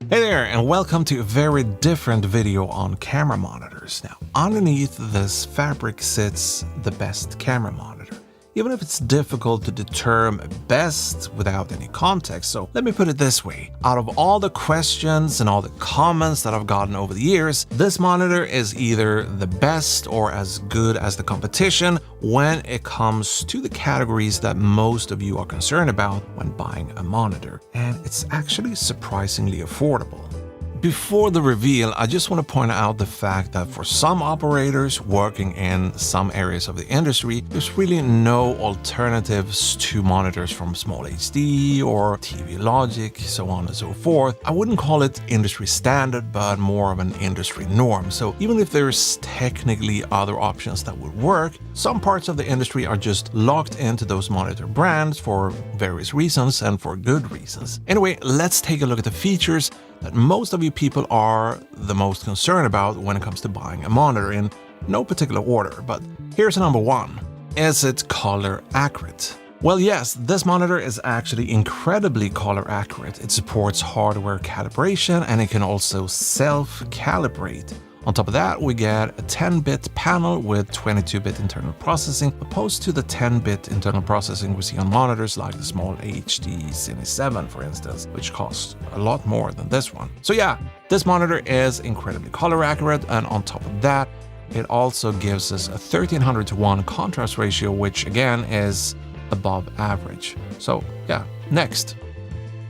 Hey there, and welcome to a very different video on camera monitors. Now, underneath this fabric sits the best camera monitor, even if it's difficult to determine best without any context. So let me put it this way. Out of all the questions and all the comments that I've gotten over the years, this monitor is either the best or as good as the competition when it comes to the categories that most of you are concerned about when buying a monitor. And it's actually surprisingly affordable. Before the reveal, I just want to point out the fact that for some operators working in some areas of the industry, there's really no alternatives to monitors from Small HD or TV Logic, so on and so forth. I wouldn't call it industry standard, but more of an industry norm. So even if there's technically other options that would work, some parts of the industry are just locked into those monitor brands for various reasons and for good reasons. Anyway, let's take a look at the features that most of you people are the most concerned about when it comes to buying a monitor in no particular order. But here's number one. Is it color accurate? Well, yes, this monitor is actually incredibly color accurate. It supports hardware calibration and it can also self-calibrate. On top of that, we get a 10-bit panel with 22-bit internal processing, opposed to the 10-bit internal processing we see on monitors like the Small HD Cine 7, for instance, which costs a lot more than this one. So yeah, this monitor is incredibly color accurate, and on top of that, it also gives us a 1300:1 contrast ratio, which again is above average. So yeah, next.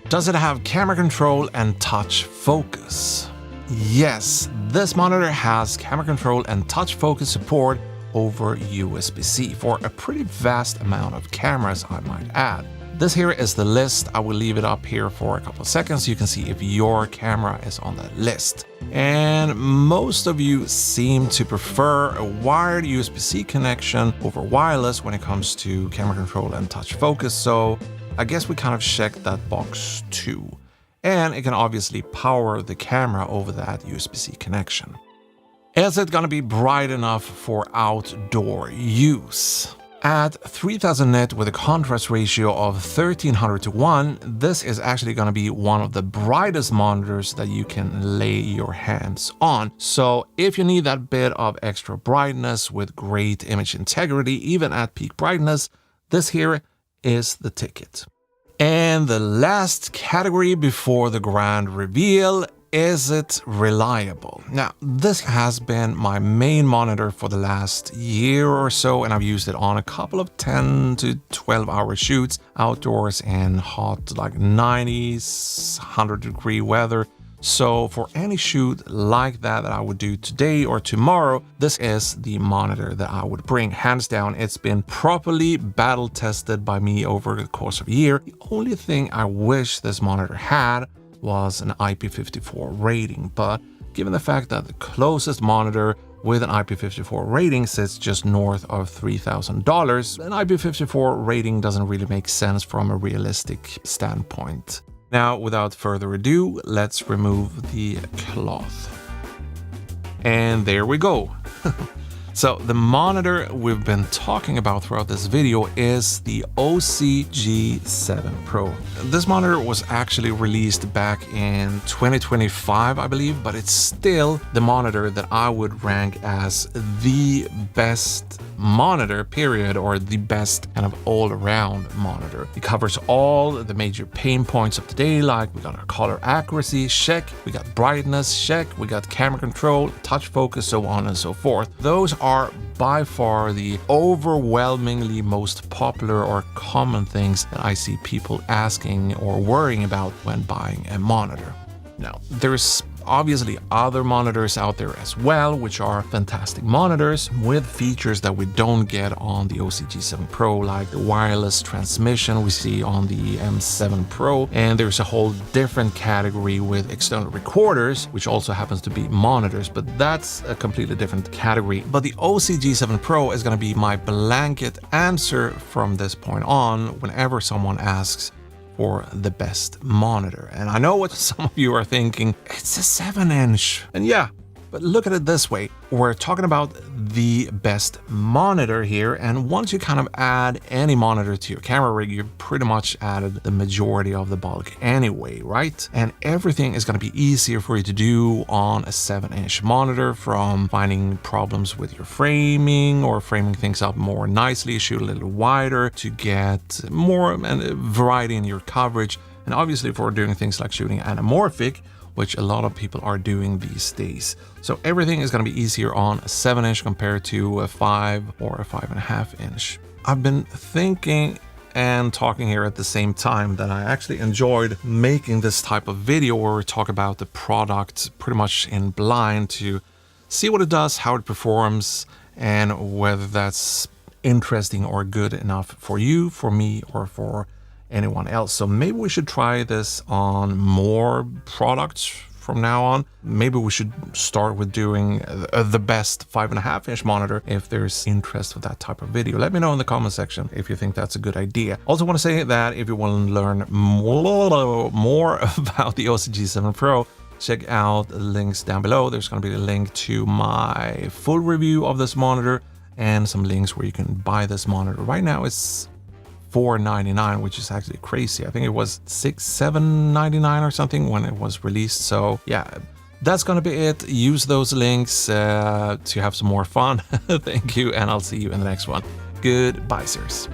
Does it have camera control and touch focus? Yes, this monitor has camera control and touch focus support over USB-C for a pretty vast amount of cameras, I might add. This here is the list. I will leave it up here for a couple of seconds so you can see if your camera is on that list. And most of you seem to prefer a wired USB-C connection over wireless when it comes to camera control and touch focus, so I guess we kind of checked that box too. And it can obviously power the camera over that USB-C connection. Is it going to be bright enough for outdoor use? At 3000 nit with a contrast ratio of 1300:1, this is actually going to be one of the brightest monitors that you can lay your hands on. So if you need that bit of extra brightness with great image integrity, even at peak brightness, this here is the ticket. And the last category before the grand reveal, is it reliable? Now, this has been my main monitor for the last year or so, and I've used it on a couple of 10 to 12 hour shoots outdoors in hot like 90s, 100-degree weather. So for any shoot like that I would do today or tomorrow, this is the monitor that I would bring. Hands down, it's been properly battle tested by me over the course of a year. The only thing I wish this monitor had was an IP54 rating, but given the fact that the closest monitor with an IP54 rating sits just north of $3,000, an IP54 rating doesn't really make sense from a realistic standpoint. Now, without further ado, let's remove the cloth. And there we go. So the monitor we've been talking about throughout this video is the Osee G7 Pro. This monitor was actually released back in 2025, I believe, but it's still the monitor that I would rank as the best monitor, period, or the best kind of all-around monitor. It covers all the major pain points of today, like we got our color accuracy, check, we got brightness, check, we got camera control, touch focus, so on and so forth. Those are by far the overwhelmingly most popular or common things that I see people asking or worrying about when buying a monitor. Now, there's obviously other monitors out there as well, which are fantastic monitors with features that we don't get on the Osee G7 Pro, like the wireless transmission we see on the M7 Pro. And there's a whole different category with external recorders, which also happens to be monitors, but that's a completely different category. But the Osee G7 Pro is going to be my blanket answer from this point on whenever someone asks for the best monitor. And I know what some of you are thinking, it's a 7-inch. And yeah, But look at it this way, we're talking about the best monitor here, and once you kind of add any monitor to your camera rig, you pretty much added the majority of the bulk anyway, right? And everything is going to be easier for you to do on a 7-inch monitor, from finding problems with your framing or framing things up more nicely, shoot a little wider to get more variety in your coverage, and obviously for doing things like shooting anamorphic, which a lot of people are doing these days. So everything is going to be easier on a 7-inch compared to a 5 or a 5.5 inch. I've been thinking and talking here at the same time that I actually enjoyed making this type of video where we talk about the product pretty much in blind to see what it does, how it performs, and whether that's interesting or good enough for you, for me, or for anyone else. So maybe we should try this on more products from now on. Maybe we should start with doing the best 5.5-inch monitor if there's interest for that type of video. Let me know in the comment section if you think that's a good idea. Also want to say that if you want to learn more about the Osee G7 Pro, check out the links down below. There's going to be a link to my full review of this monitor and some links where you can buy this monitor. Right now it's $4.99, which is actually crazy. I think it was $7.99 or something when it was released. So yeah, that's gonna be it. Use those links to have some more fun. Thank you, and I'll see you in the next one. Goodbye, sirs.